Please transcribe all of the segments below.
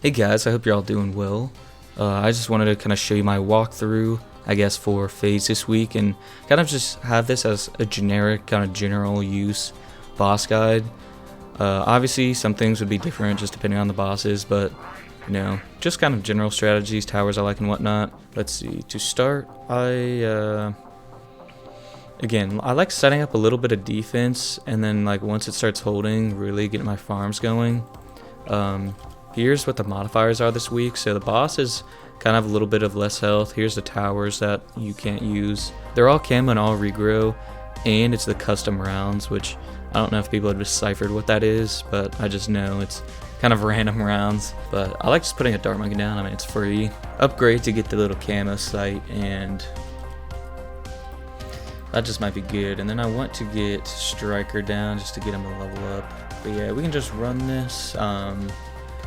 Hey guys, I hope you're all doing well. I just wanted to kind of show you my walkthrough, I guess, for Phase this week, and kind of just have this as a generic, kind of general use boss guide. Obviously, some things would be different just depending on the bosses, but just kind of general strategies, towers I like and whatnot. Let's see, to start, again, I like setting up a little bit of defense, and then like once it starts holding, really getting my farms going. Here's what the modifiers are this week. So the boss is kind of a little bit of less health. Here's the towers that you can't use. They're all camo and all regrow, and it's the custom rounds, which I don't know if people have deciphered what that is, but I just know it's kind of random rounds. But I like just putting a dart monkey down. I mean, it's free. Upgrade to get the little camo sight, and that just might be good. And then I want to get striker down just to get him to level up. But yeah, we can just run this.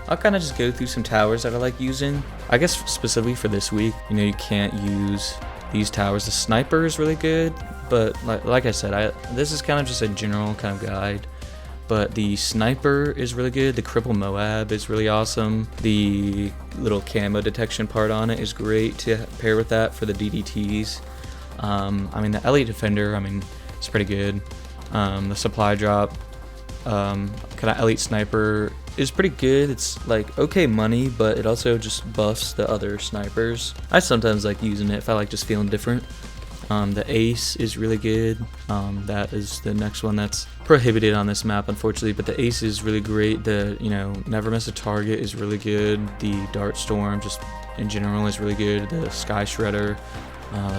I'll kind of just go through some towers that I like using. I guess specifically for this week, you can't use these towers. The sniper is really good, but like I said, this is kind of just a general kind of guide. But the sniper is really good. The cripple Moab is really awesome. The little camo detection part on it is great to pair with that for the DDTs. I mean, the elite defender, it's pretty good. The supply drop, kind of elite sniper is pretty good. It's like okay money, but it also just buffs the other snipers. I sometimes like using it if I like just feeling different. The ace is really good. That is the next one that's prohibited on this map, unfortunately, but the ace is really great. The never miss a target is really good. The dart storm just in general is really good. The sky shredder,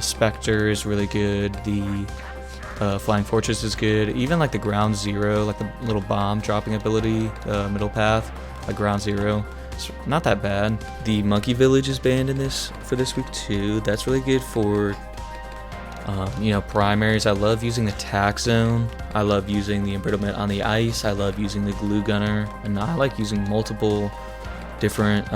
specter is really good. The Flying Fortress is good. Even like the ground zero, like the little bomb dropping ability, middle path, like ground zero, it's not that bad. The monkey village is banned in this for this week too. That's really good for primaries. I love using the tack zone. I love using the embrittlement on the ice. I love using the glue gunner, and I like using multiple different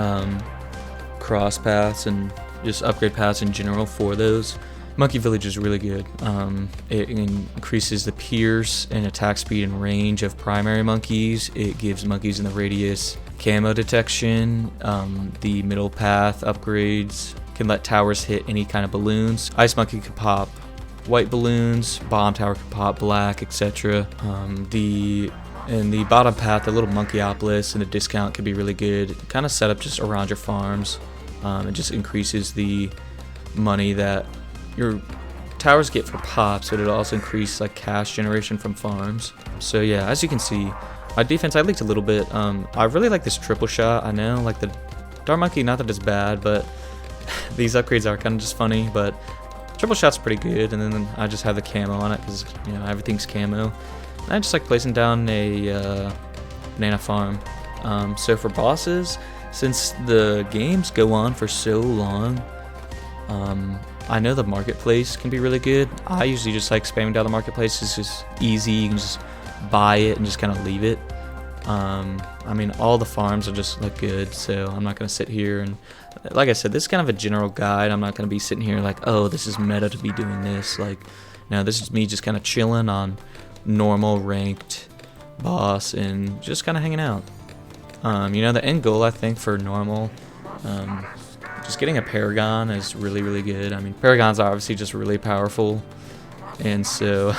cross paths and just upgrade paths in general for those. Monkey Village is really good. It increases the pierce and attack speed and range of primary monkeys. It gives monkeys in the radius camo detection. The middle path upgrades can let towers hit any kind of balloons. Ice Monkey can pop white balloons. Bomb Tower can pop black, etc. In the bottom path, the little Monkeyopolis and the discount can be really good. Kind of set up just around your farms. It just increases the money that your towers get for pops, but it'll also increase like cash generation from farms. So yeah, as you can see, my defense I leaked a little bit. I really like this triple shot. I know like the dart monkey, not that it's bad, but these upgrades are kind of just funny. But triple shot's pretty good, and then I just have the camo on it because everything's camo. And I just like placing down a banana farm. So for bosses, since the games go on for so long, I know the marketplace can be really good. I usually just like spamming down the marketplace. It's just easy. You can just buy it and just kind of leave it. All the farms are just like good, so I'm not gonna sit here and, like I said, this is kind of a general guide. I'm not gonna be sitting here like, oh, this is meta to be doing this. Like, no, this is me just kind of chilling on normal ranked boss and just kind of hanging out. The end goal I think for normal, just getting a Paragon is really, really good. Paragons are obviously just really powerful, and so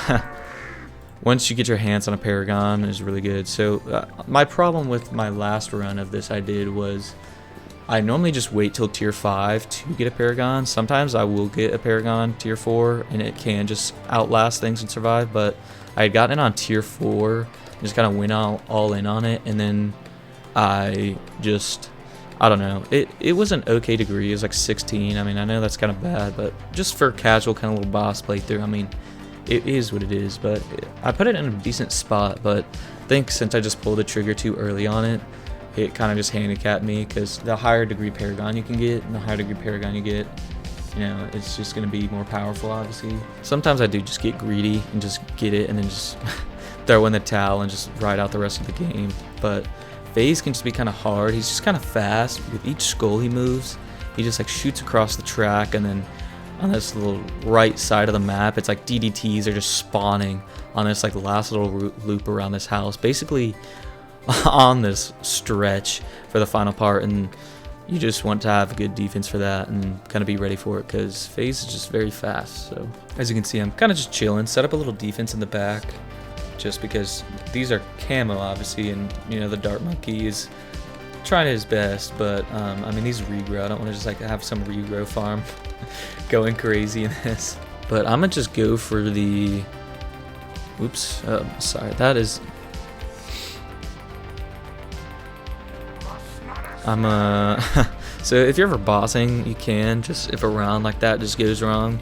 once you get your hands on a Paragon, is really good. So my problem with my last run of this I did was I normally just wait till tier 5 to get a Paragon. Sometimes I will get a Paragon tier 4, and it can just outlast things and survive, but I had gotten it on tier 4 and just kind of went all in on it, and then I don't know. It was an okay degree. It was like 16. I know that's kind of bad, but just for casual kind of little boss playthrough, it is what it is. But I put it in a decent spot, but I think since I just pulled the trigger too early on it, it kind of just handicapped me, because the higher degree Paragon you can get, and the higher degree Paragon you get, it's just going to be more powerful, obviously. Sometimes I do just get greedy and just get it and then just throw in the towel and just ride out the rest of the game. But Phase can just be kind of hard. He's just kind of fast. With each skull he moves, he just like shoots across the track, and then on this little right side of the map, it's like DDTs are just spawning on this like last little loop around this house. Basically, on this stretch for the final part, and you just want to have a good defense for that and kind of be ready for it, because phase is just very fast. So as you can see, I'm kind of just chilling, set up a little defense in the back just because these are camo obviously, and you know the dart monkey is trying his best, but I mean these regrow, I don't want to just like have some regrow farm going crazy in this, but I'm gonna just go for the oops, sorry, that is so if you're ever bossing, you can just, if a round like that just goes wrong,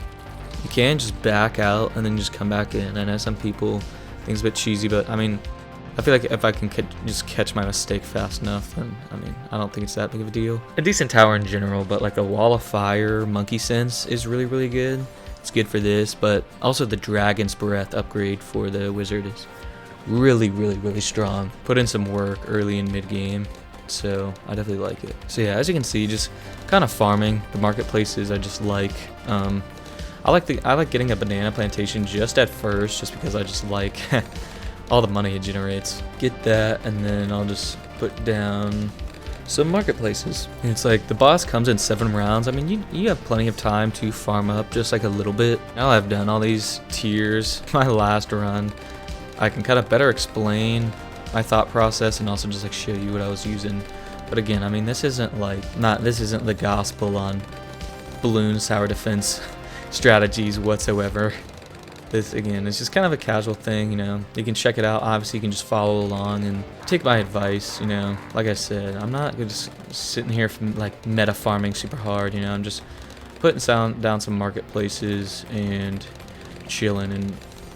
you can just back out and then just come back in. I know some people think it's a bit cheesy, but I mean, I feel like if I can just catch my mistake fast enough, then I mean, I don't think it's that big of a deal. A decent tower in general, but like a wall of fire monkey sense is really, really good. It's good for this, but also the dragon's breath upgrade for the wizard is really, really, really strong. Put in some work early and mid game, so I definitely like it. So yeah, as you can see, just kind of farming the marketplaces. I just like I like getting a banana plantation just at first, just because I just like all the money it generates. Get that, and then I'll just put down some marketplaces. And it's like the boss comes in 7 rounds. I mean, you have plenty of time to farm up just like a little bit. Now I've done all these tiers, my last run, I can kind of better explain my thought process and also just like show you what I was using. But again, I mean, this isn't the gospel on Bloons tower defense strategies whatsoever. This again is just kind of a casual thing, you know. You can check it out. Obviously, you can just follow along and take my advice, you know. Like I said, I'm not just sitting here from like meta farming super hard, you know. I'm just putting down some marketplaces and chilling. And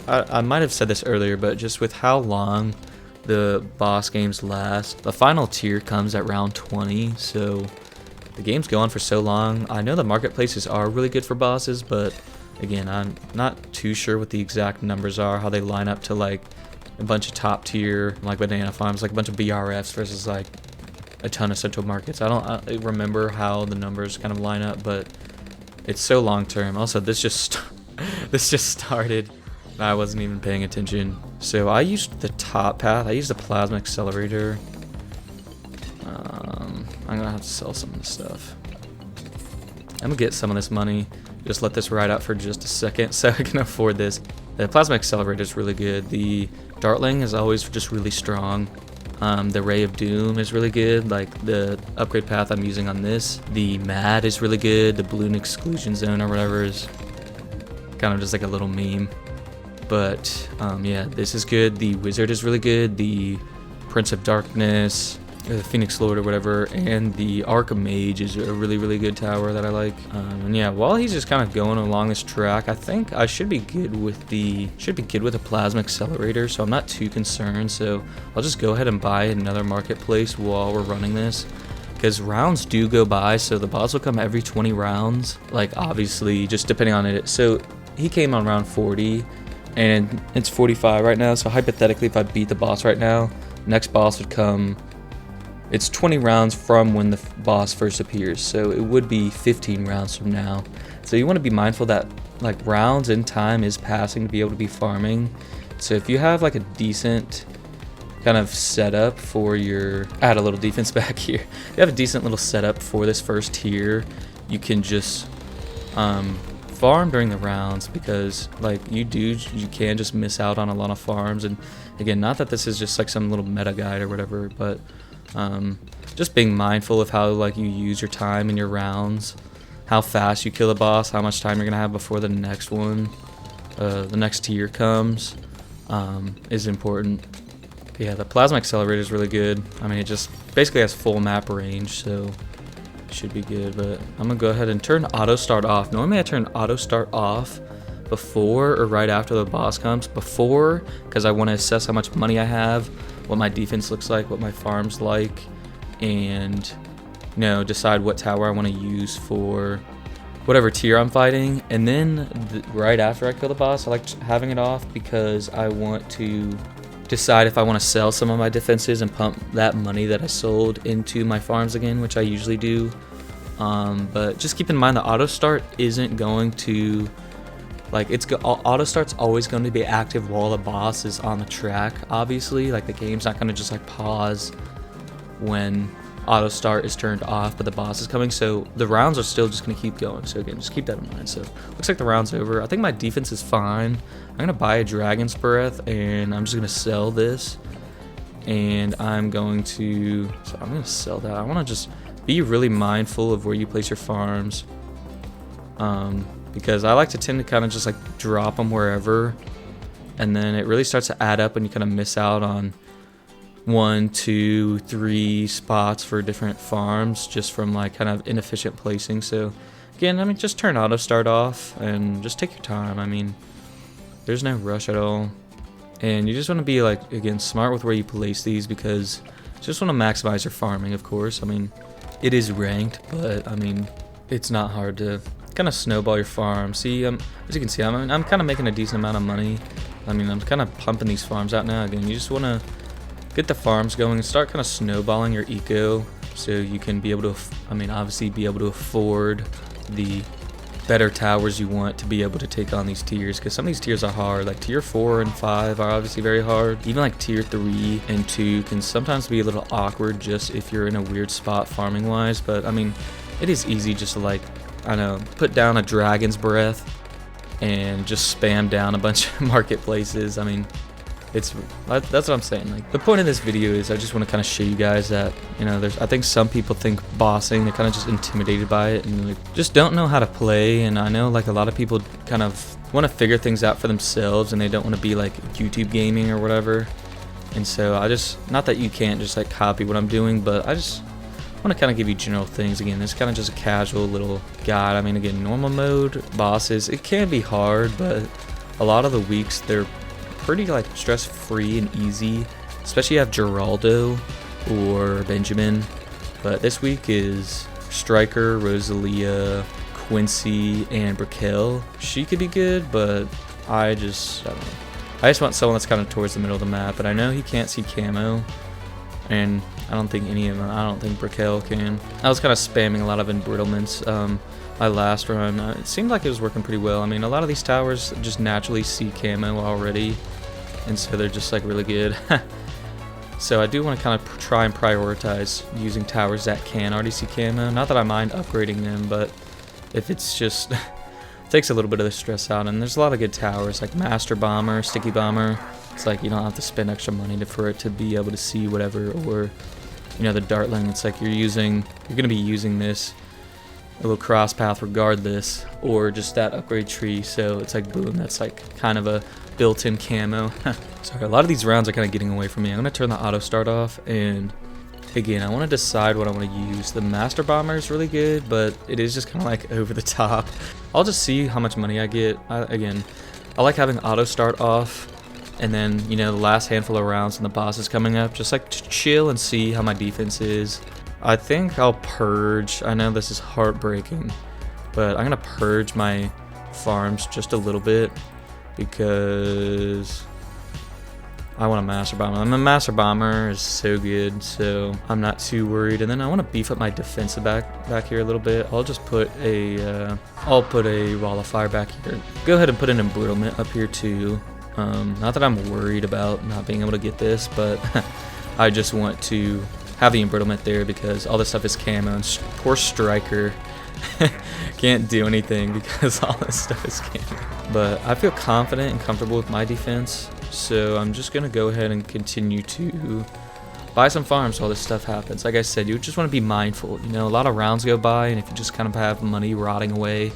I might have said this earlier, but just with how long the boss games last, the final tier comes at round 20, so the game's going for so long. I know the marketplaces are really good for bosses, but again, I'm not too sure what the exact numbers are, how they line up to like a bunch of top tier, like banana farms, like a bunch of BRFs versus like a ton of central markets. I don't remember how the numbers kind of line up, but it's so long term. Also, this just started. I wasn't even paying attention. So I used the top path. I used the plasma accelerator. I'm gonna have to sell some of this stuff. I'm gonna get some of this money. Just let this ride out for just a second so I can afford this. The plasma accelerator is really good. The dartling is always just really strong. The ray of doom is really good, like the upgrade path I'm using on this. The mad is really good. The Bloon exclusion zone or whatever is kind of just like a little meme. But yeah, this is good. The wizard is really good. The prince of darkness, the Phoenix Lord or whatever, and the Archmage is a really, really good tower that I like. And yeah, while he's just kind of going along this track, I think I should be good with a plasma accelerator, so I'm not too concerned. So I'll just go ahead and buy another marketplace while we're running this, because rounds do go by, so the boss will come every 20 rounds, like obviously just depending on it. So he came on round 40 and it's 45 right now, so hypothetically if I beat the boss right now, next boss would come, it's 20 rounds from when the boss first appears, so it would be 15 rounds from now. So you want to be mindful that like rounds in time is passing to be able to be farming. So if you have like a decent kind of setup for your, add a little defense back here, if you have a decent little setup for this first tier, you can just farm during the rounds, because like you can just miss out on a lot of farms. And again, not that this is just like some little meta guide or whatever, but just being mindful of how like you use your time in your rounds, how fast you kill the boss, how much time you're gonna have before the next one, the next tier comes, is important. But yeah, the plasma accelerator is really good. I mean, it just basically has full map range, so it should be good. But I'm gonna go ahead and turn auto start off. Normally I turn auto start off before or right after the boss comes. Before, because I want to assess how much money I have, what my defense looks like, what my farm's like, and you know, decide what tower I want to use for whatever tier I'm fighting. And then right after I kill the boss, I like having it off because I want to decide if I want to sell some of my defenses and pump that money that I sold into my farms again, which I usually do. But just keep in mind the auto start isn't going to Like Autostart's always going to be active while the boss is on the track. Obviously, like the game's not going to just like pause when Autostart is turned off, but the boss is coming. So the rounds are still just going to keep going. So again, just keep that in mind. So looks like the round's over. I think my defense is fine. I'm going to buy a Dragon's Breath, and I'm just going to sell this. And I'm going to sell that. I want to just be really mindful of where you place your farms. Because I like to tend to kind of just like drop them wherever, and then it really starts to add up and you kind of miss out on 1, 2, 3 spots for different farms just from like kind of inefficient placing. So again, I mean, just turn Autostart off and just take your time. I mean, there's no rush at all, and you just want to be like, again, smart with where you place these, because you just want to maximize your farming, of course. I mean, it is ranked, but I mean, it's not hard to kind of snowball your farm. See, as you can see, I'm kind of making a decent amount of money. I mean, I'm kind of pumping these farms out now. Again, you just want to get the farms going and start kind of snowballing your eco, so you can be able to, obviously be able to afford the better towers you want to be able to take on these tiers, because some of these tiers are hard. Like tier 4 and 5 are obviously very hard. Even like tier 3 and 2 can sometimes be a little awkward just if you're in a weird spot farming wise, but I mean, it is easy just to like, I know, put down a Dragon's Breath and just spam down a bunch of marketplaces. I mean, that's what I'm saying. Like, the point of this video is I just want to kind of show you guys that, you know, I think some people think bossing, they're kind of just intimidated by it and like, just don't know how to play. And I know like a lot of people kind of want to figure things out for themselves, and they don't want to be like YouTube gaming or whatever. And so not that you can't just like copy what I'm doing, but I just want to kind of give you general things. Again, this is kind of just a casual little guide. I mean, again, normal mode bosses, it can be hard, but a lot of the weeks they're pretty like stress-free and easy, especially if you have Geraldo or Benjamin. But this week is Striker, Rosalia, Quincy, and Brickell. She could be good, but I don't know. I just want someone that's kind of towards the middle of the map, but I know he can't see camo, and I don't think any of them, I don't think Brickell can. I was kind of spamming a lot of embrittlements my last run. It seemed like it was working pretty well. I mean, a lot of these towers just naturally see camo already, and so they're just like really good. So I do want to kind of try and prioritize using towers that can already see camo. Not that I mind upgrading them, but if it's just takes a little bit of the stress out. And there's a lot of good towers like Master Bomber, Sticky Bomber. It's like you don't have to spend extra money for it to be able to see whatever. Or, you know, the Dartling, it's like you're going to be using this a little cross path regardless, or just that upgrade tree. So it's like boom, that's like kind of a built-in camo. Sorry, a lot of these rounds are kind of getting away from me. I'm going to turn the auto start off, and again, I want to decide what I want to use. The Master Bomber is really good, but it is just kind of like over the top. I'll just see how much money I get. Again, I like having auto start off, and then, you know, the last handful of rounds and the boss is coming up, just like to chill and see how my defense is. I think I'll purge. I know this is heartbreaking, but I'm going to purge my farms just a little bit because I want a Master Bomber. I mean, the Master Bomber is so good, so I'm not too worried. And then I want to beef up my defensive back here a little bit. I'll just put a Wall of Fire back here. Go ahead and put an Embrittlement up here too. Not that I'm worried about not being able to get this, but I just want to have the Embrittlement there because all this stuff is camo, and poor Striker can't do anything because all this stuff is camo. But I feel confident and comfortable with my defense, so I'm just going to go ahead and continue to buy some farms while this stuff happens. Like I said, you just want to be mindful. You know, a lot of rounds go by, and if you just kind of have money rotting away, you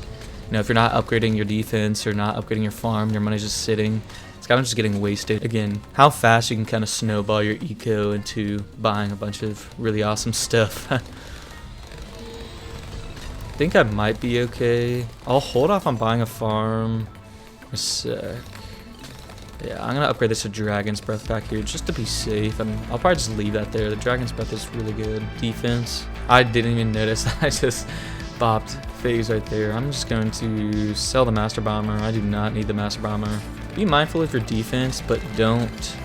know, if you're not upgrading your defense or not upgrading your farm, your money's just sitting. It's kind of just getting wasted. Again, how fast you can kind of snowball your eco into buying a bunch of really awesome stuff. I think I might be okay. I'll hold off on buying a farm a sec. Yeah, I'm gonna upgrade this to Dragon's Breath back here just to be safe. I'll probably just leave that there. The Dragon's Breath is really good defense. I didn't even notice that I just bopped phase right there. I'm just going to sell the Master Bomber. I do not need the Master Bomber. Be mindful of your defense, but don't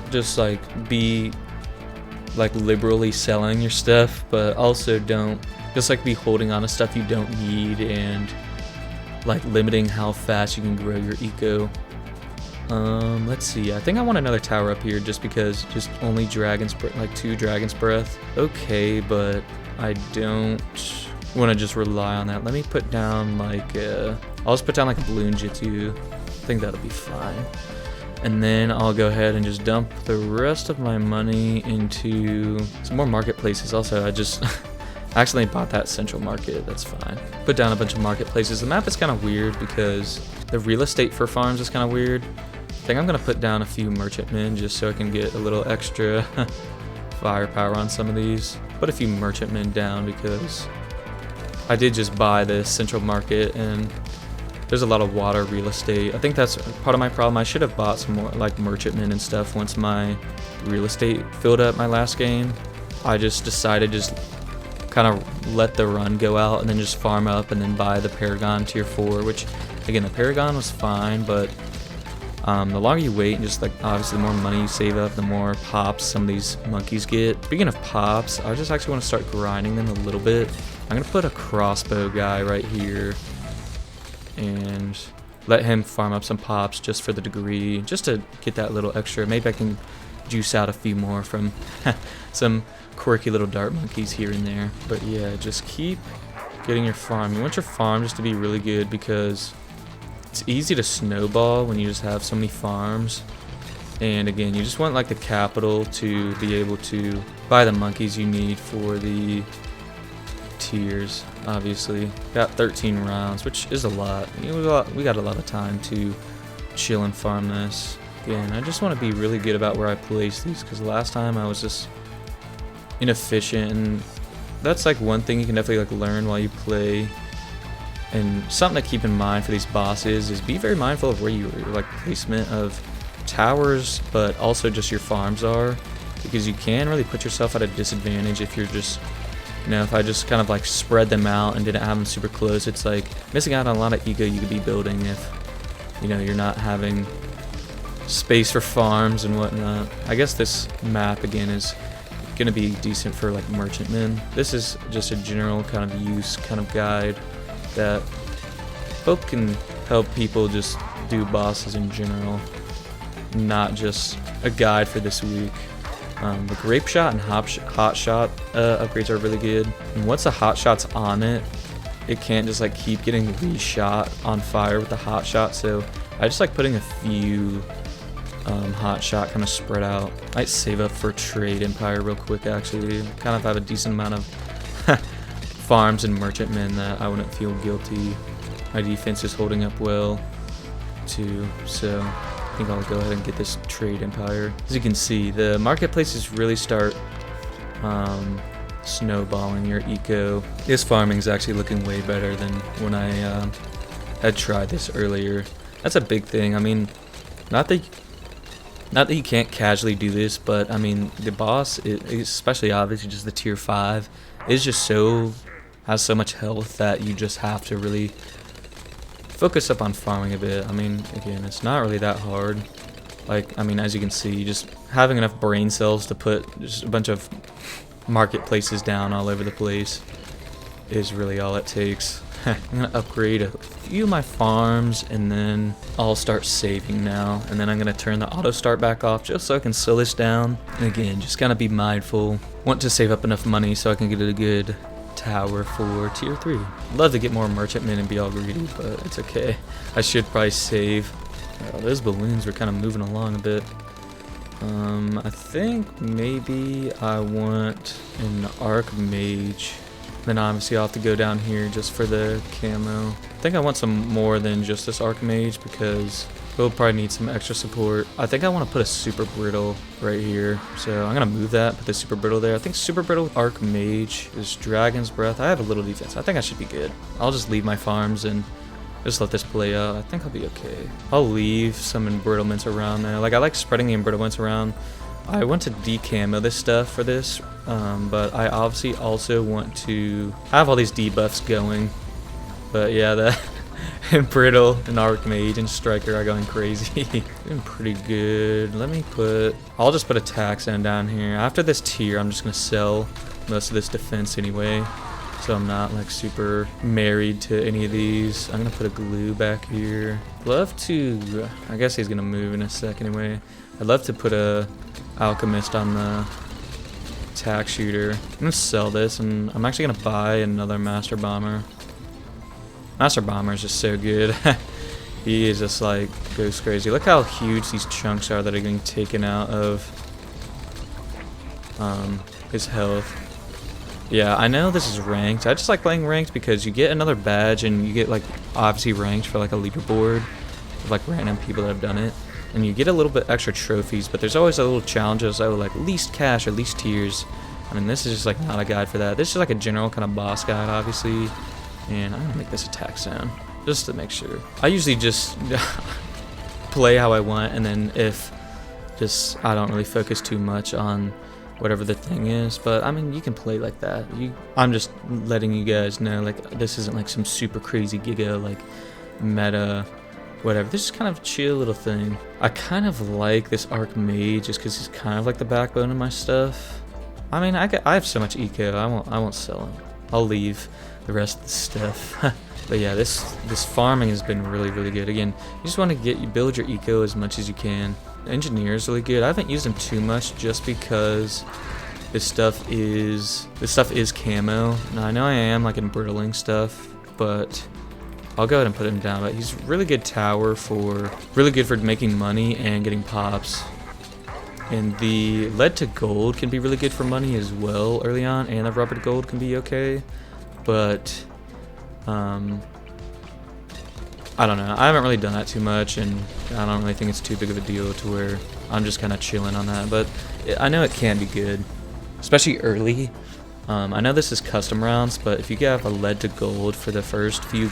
just like be like liberally selling your stuff, but also don't just like be holding on to stuff you don't need and like limiting how fast you can grow your eco. Let's see. I think I want another tower up here just because just only dragon's breath, like 2 dragon's breath. Okay, but I don't want to just rely on that. Let me put down like I'll just put down like a Bloon Jitsu. I think that'll be fine. And then I'll go ahead and just dump the rest of my money into some more marketplaces. Also, I just accidentally bought that central market. That's fine. Put down a bunch of marketplaces. The map is kind of weird because the real estate for farms is kind of weird. I think I'm going to put down a few merchantmen just so I can get a little extra firepower on some of these. Put a few merchantmen down because I did just buy this central market and there's a lot of water real estate. I think that's part of my problem. I should have bought some more like merchantmen and stuff once my real estate filled up my last game. I just decided just kind of let the run go out and then just farm up and then buy the Paragon tier 4, which again, the Paragon was fine, but the longer you wait and just like obviously the more money you save up, the more pops some of these monkeys get. Speaking of pops, I just actually want to start grinding them a little bit. I'm going to put a crossbow guy right here and let him farm up some pops just for the degree, just to get that little extra. Maybe I can juice out a few more from some quirky little dart monkeys here and there. But yeah, just keep getting your farm. You want your farm just to be really good because it's easy to snowball when you just have so many farms. And again, you just want like the capital to be able to buy the monkeys you need for the tiers. Obviously got 13 rounds, which is a lot. We got a lot of time to chill and farm this. Again, I just want to be really good about where I place these because last time I was just inefficient, and that's like one thing you can definitely like learn while you play. And something to keep in mind for these bosses is be very mindful of where your like placement of towers, but also just your farms are, because you can really put yourself at a disadvantage if you're just, you know, if I just kind of like spread them out and didn't have them super close. It's like missing out on a lot of eco you could be building if, you know, you're not having space for farms and whatnot. I guess this map again is gonna be decent for like merchantmen. This is just a general kind of use kind of guide that hope can help people just do bosses in general, not just a guide for this week. The grape shot and hot shot upgrades are really good, and once the hot shot's on it, it can't just like keep getting reshot on fire with the hot shot. So I just like putting a few hot shot kind of spread out. Might save up for trade empire real quick. Actually, kind of have a decent amount of farms and merchantmen that I wouldn't feel guilty. My defense is holding up well too, so I think I'll go ahead and get this trade empire. As you can see, the marketplaces really start snowballing your eco. This farming is actually looking way better than when I had tried this earlier. That's a big thing. I mean, not that you can't casually do this, but I mean the boss, especially obviously just the tier 5, is just has so much health that you just have to really focus up on farming a bit. I mean, again, it's not really that hard. Like, I mean, as you can see, just having enough brain cells to put just a bunch of marketplaces down all over the place is really all it takes. I'm gonna upgrade a few of my farms and then I'll start saving now, and then I'm gonna turn the auto start back off just so I can slow this down. And again, just gotta be mindful. Want to save up enough money so I can get a good tower for tier 3. Love to get more merchantmen and be all greedy, but it's okay. I should probably save. Those balloons are kind of moving along a bit. I think maybe I want an Archmage. Then obviously I'll have to go down here just for the camo. I think I want some more than just this Archmage because we'll probably need some extra support. I think I want to put a super brittle right here. So I'm going to move that, put the super brittle there. I think super brittle Archmage is Dragon's Breath. I have a little defense. I think I should be good. I'll just leave my farms and just let this play out. I think I'll be okay. I'll leave some embrittlements around there. Like, I like spreading the embrittlements around. I want to decamo this stuff for this, but I obviously also want to have all these debuffs going. But yeah, the Brittle and Archmage and Striker are going crazy. Doing pretty good. I'll just put a tax end down here. After this tier, I'm just going to sell most of this defense anyway. so I'm not like super married to any of these. I'm gonna put a glue back here. Love to, I guess he's gonna move in a sec anyway. I'd love to put a Alchemist on the attack shooter. I'm gonna sell this, and I'm actually gonna buy another Master Bomber. Master Bomber is just so good. He is just like, goes crazy. Look how huge these chunks are that are getting taken out of his health. Yeah, I know this is ranked. I just like playing ranked because you get another badge and you get like obviously ranked for like a leaderboard of like random people that have done it. And you get a little bit extra trophies, but there's always a little challenges, so like least cash or least tiers. I mean, this is just like not a guide for that. This is like a general kind of boss guide, obviously. And I'm gonna make this attack sound just to make sure. I usually just play how I want, and then if just I don't really focus too much on whatever the thing is, but I mean, you can play like that. I'm just letting you guys know, like, this isn't like some super crazy giga like meta whatever. This is kind of a chill little thing. I kind of like this Archmage just because he's kind of like the backbone of my stuff. I mean, I have so much eco. I won't sell him. I'll leave the rest of the stuff. But yeah, this farming has been really good. Again, you just want to build your eco as much as you can. Engineer is really good. I haven't used him too much just because this stuff is camo. Now I know I am like embrittling stuff, but I'll go ahead and put him down. But he's really good tower really good for making money and getting pops. And the lead to gold can be really good for money as well early on, and the rubber to gold can be okay. But I don't know. I haven't really done that too much, and I don't really think it's too big of a deal to where I'm just kind of chilling on that. But I know it can be good, especially early. I know this is custom rounds, but if you have a lead to gold for the first few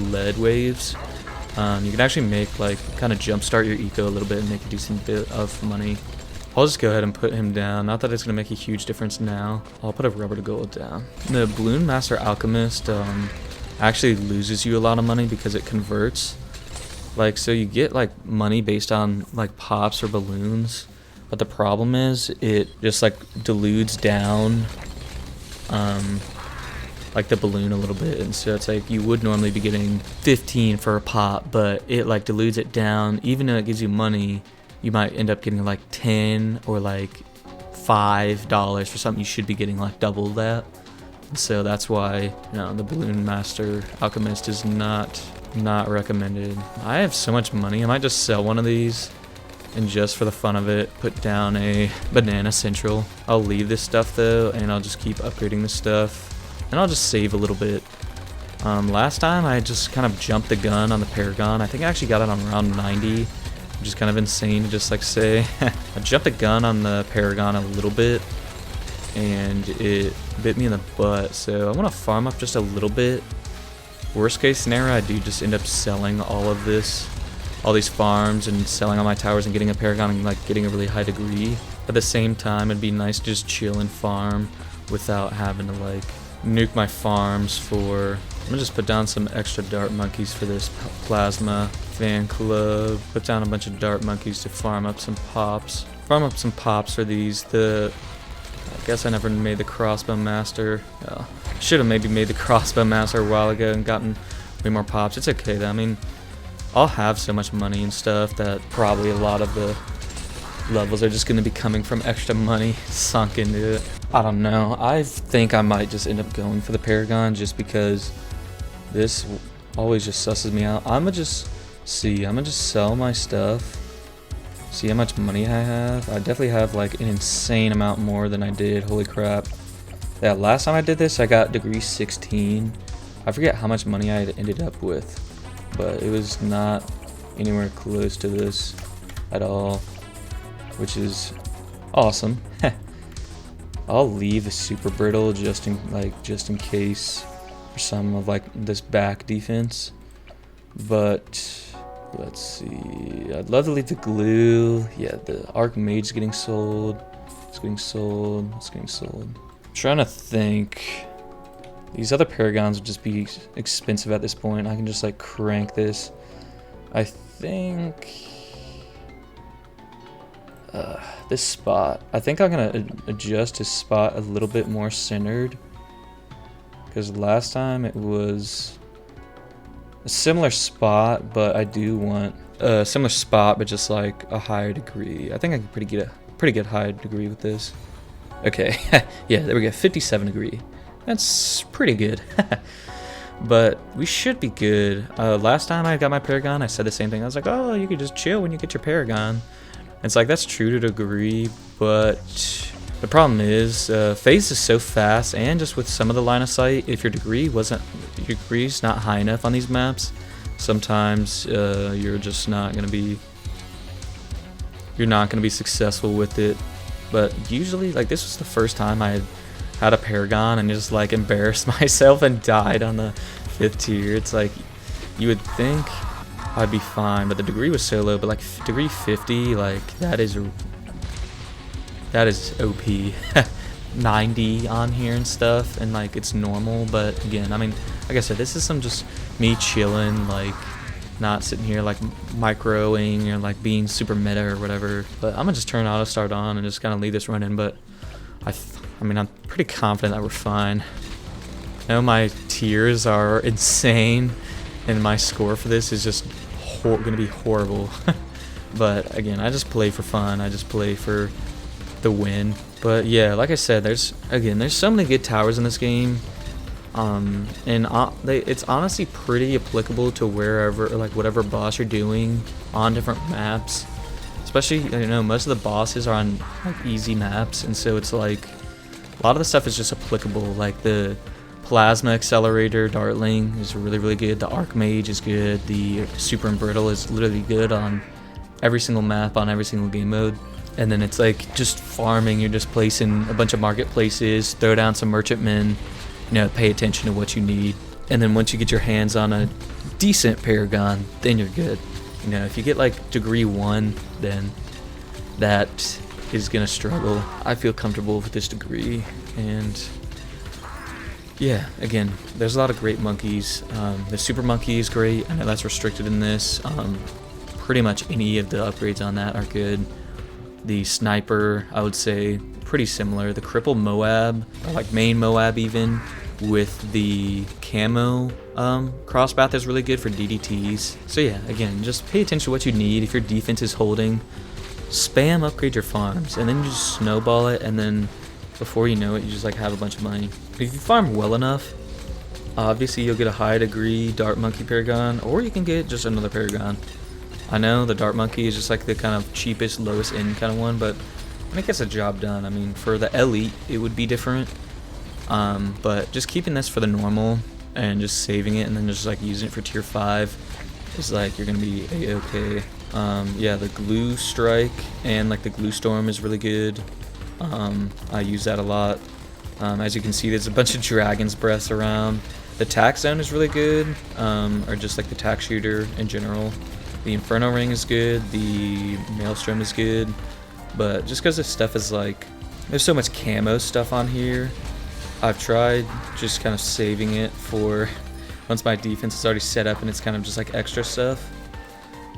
lead waves, you can actually make like kind of jumpstart your eco a little bit and make a decent bit of money. I'll just go ahead and put him down. Not that it's gonna make a huge difference now. I'll put a rubber to gold down. The Bloon Master Alchemist actually loses you a lot of money because it converts. Like, so you get like money based on like pops or balloons, but the problem is it just like dilutes down like the balloon a little bit, and so it's like you would normally be getting 15 for a pop, but it like dilutes it down. Even though it gives you money, you might end up getting like 10 or like $5 for something you should be getting like double that. So that's why, you know, the Bloon Master Alchemist is not recommended. I have so much money, I might just sell one of these and just for the fun of it put down a banana central. I'll leave this stuff though, and I'll just keep upgrading this stuff, and I'll just save a little bit. Last time I just kind of jumped the gun on the Paragon. I think I actually got it on round 90, which is kind of insane to just like say. I jumped the gun on the Paragon a little bit, and it bit me in the butt, so I want to farm up just a little bit. Worst case scenario, I do just end up selling all these farms and selling all my towers and getting a Paragon and like getting a really high degree. At the same time, it'd be nice to just chill and farm without having to like nuke my farms for... I'm gonna just put down some extra dart monkeys for this plasma fan club. Put down a bunch of dart monkeys to farm up some pops. Farm up some pops for these. I guess I never made the crossbow master. Should have maybe made the crossbow master a while ago and gotten way more pops. It's okay though. I mean, I'll have so much money and stuff that probably a lot of the levels are just going to be coming from extra money sunk into it. I don't know. I think I might just end up going for the Paragon just because this always just susses me out. I'm going to just sell my stuff. See how much money I have. I definitely have like an insane amount more than I did. Holy crap. Yeah, last time I did this, I got degree 16. I forget how much money I had ended up with, but it was not anywhere close to this at all, which is awesome. I'll leave the super brittle just in case for some of like this back defense, but let's see. I'd love to leave the glue. Yeah, the Archmage getting sold. It's getting sold. It's getting sold. I'm trying to think. These other Paragons would just be expensive at this point. I can just like crank this. I think this spot. I think I'm gonna adjust his spot a little bit more centered. because last time it was a similar spot, but I do want a similar spot, but just like a higher degree. I think I can get a pretty good high degree with this. Okay, yeah, there we go, 57 degree. That's pretty good. But we should be good. Last time I got my Paragon, I said the same thing. I was like, oh, you could just chill when you get your Paragon. It's like, that's true to a degree, but the problem is, phase is so fast, and just with some of the line of sight, if your degree's not high enough on these maps, sometimes you're just not gonna be successful with it. But usually, like, this was the first time I had a Paragon and just like embarrassed myself and died on the 5th tier. It's like, you would think I'd be fine, but the degree was so low. But like degree 50, like that is OP. 90 on here and stuff, and like it's normal. But again, I mean, like I said, this is some just me chilling, like not sitting here like microing or like being super meta or whatever. But I'm gonna just turn Autostart on and just kind of leave this running. But I mean, I'm pretty confident that we're fine. I know my tiers are insane, and my score for this is just gonna be horrible. But again, I just play for fun. I just play for the win. But yeah, like I said, there's so many good towers in this game, and it's honestly pretty applicable to wherever, or like whatever boss you're doing on different maps. Especially, you know, most of the bosses are on like easy maps, and so it's like a lot of the stuff is just applicable. Like the Plasma Accelerator Dartling is really good. The Archmage is good. The Super Embrittle is literally good on every single map, on every single game mode. And then it's like just farming. You're just placing a bunch of marketplaces, throw down some merchantmen, you know, pay attention to what you need. And then once you get your hands on a decent Paragon, then you're good. You know, if you get like degree 1, then that is gonna struggle. I feel comfortable with this degree, and yeah, again, there's a lot of great monkeys. The super monkey is great. I know that's restricted in this. Pretty much any of the upgrades on that are good. The sniper, I would say, pretty similar. The cripple Moab, or like main Moab even, with the camo crosspath is really good for DDTs. So yeah, again, just pay attention to what you need. If your defense is holding, spam upgrade your farms, and then you just snowball it, and then before you know it, you just like have a bunch of money. If you farm well enough, obviously you'll get a high degree Dart Monkey Paragon, or you can get just another Paragon. I know the Dart Monkey is just like the kind of cheapest, lowest end kind of one, but I think it gets the job done. I mean, for the elite, it would be different. But just keeping this for the normal and just saving it and then just like using it for tier 5 is like, you're gonna be a-okay. Yeah, the Glue Strike and like the Glue Storm is really good. I use that a lot. As you can see, there's a bunch of Dragon's Breaths around. The Tax Zone is really good, or just like the Tax Shooter in general. The Inferno Ring is good, the Maelstrom is good, but just because this stuff is like, there's so much camo stuff on here, I've tried just kind of saving it for once my defense is already set up and it's kind of just like extra stuff.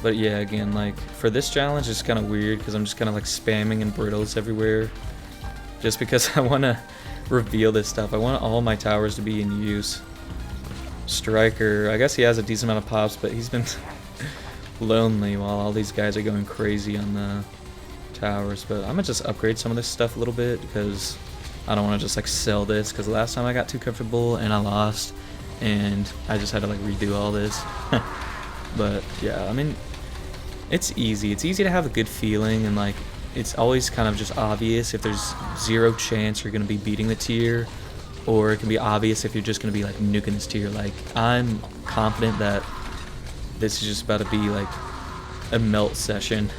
But yeah, again, like for this challenge, it's kind of weird because I'm just kind of like spamming and brittles everywhere just because I want to reveal this stuff. I want all my towers to be in use. Striker, I guess he has a decent amount of pops, but he's been lonely while all these guys are going crazy on the towers. But I'm gonna just upgrade some of this stuff a little bit because I don't want to just like sell this, because last time I got too comfortable and I lost and I just had to like redo all this. But yeah, I mean, it's easy to have a good feeling, and like it's always kind of just obvious if there's 0 chance you're gonna be beating the tier, or it can be obvious if you're just gonna be like nuking this tier. Like, I'm confident that this is just about to be like a melt session.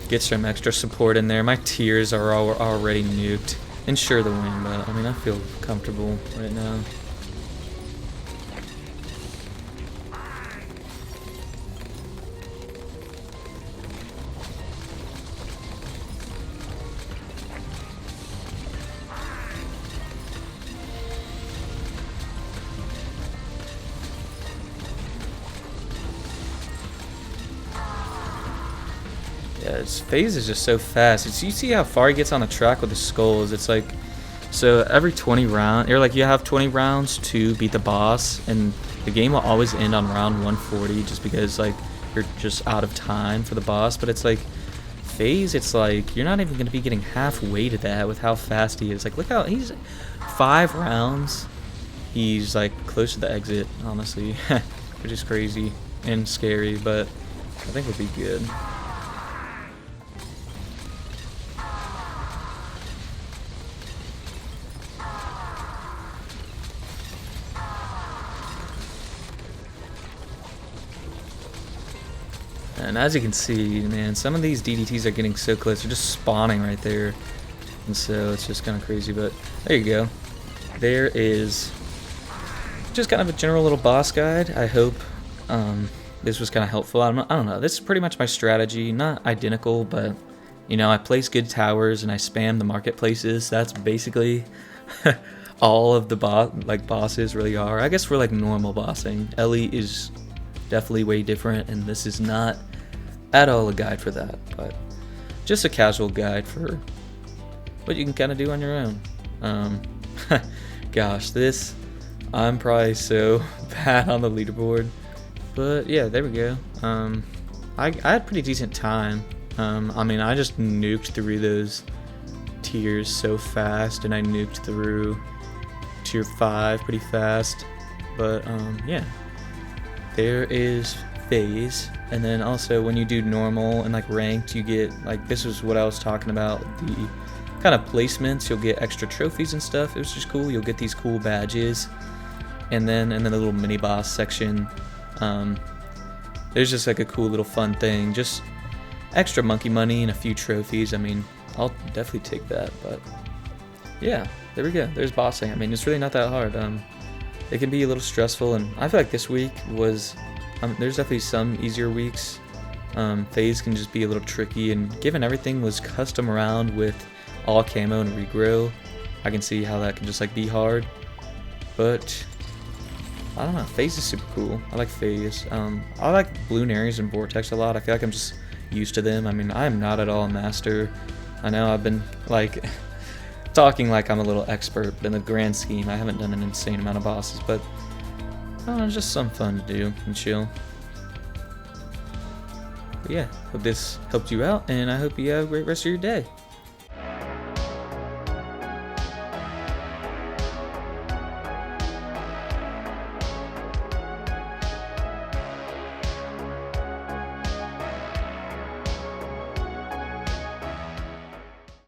Get some extra support in there. My tiers are already nuked. Ensure the win, but I mean, I feel comfortable right now. Yeah, his phase is just so fast. You see how far he gets on the track with the skulls. It's like, So every 20 round, or like you have 20 rounds to beat the boss, and the game will always end on round 140 just because like you're just out of time for the boss. But it's like phase, it's like you're not even going to be getting halfway to that with how fast he is. Like look how he's 5 rounds. He's like close to the exit, honestly, which is crazy and scary, but I think it'll be good. And as you can see, man, some of these DDTs are getting so close. They're just spawning right there. And so it's just kind of crazy. But there you go. There is just kind of a general little boss guide. I hope this was kind of helpful. I don't know. This is pretty much my strategy. Not identical, but, you know, I place good towers and I spam the marketplaces. That's basically all of the bosses really are. I guess for like normal bossing, Ellie is definitely way different, and this is not at all a guide for that, but just a casual guide for what you can kind of do on your own. Gosh, I'm probably so bad on the leaderboard, but yeah, there we go. I had pretty decent time. I mean, I just nuked through those tiers so fast, and I nuked through tier 5 pretty fast, but yeah, there is phase. And then also when you do normal and like ranked, you get like, this is what I was talking about, the kind of placements. You'll get extra trophies and stuff. It was just cool. You'll get these cool badges, and then the little mini boss section, there's just like a cool little fun thing, just extra monkey money and a few trophies. I mean, I'll definitely take that. But yeah, there we go. There's bossing. I mean, it's really not that hard. It can be a little stressful, and I feel like this week was, there's definitely some easier weeks. Phase can just be a little tricky, and given everything was custom around with all camo and regrow, I can see how that can just like be hard. But I don't know, phase is super cool. I like phase. I like Bloon areas and vortex a lot. I feel like I'm just used to them. I mean, I am not at all a master. I know I've been like talking like I'm a little expert, but in the grand scheme, I haven't done an insane amount of bosses, but I don't know, it's just some fun to do and chill. But yeah, hope this helped you out, and I hope you have a great rest of your day.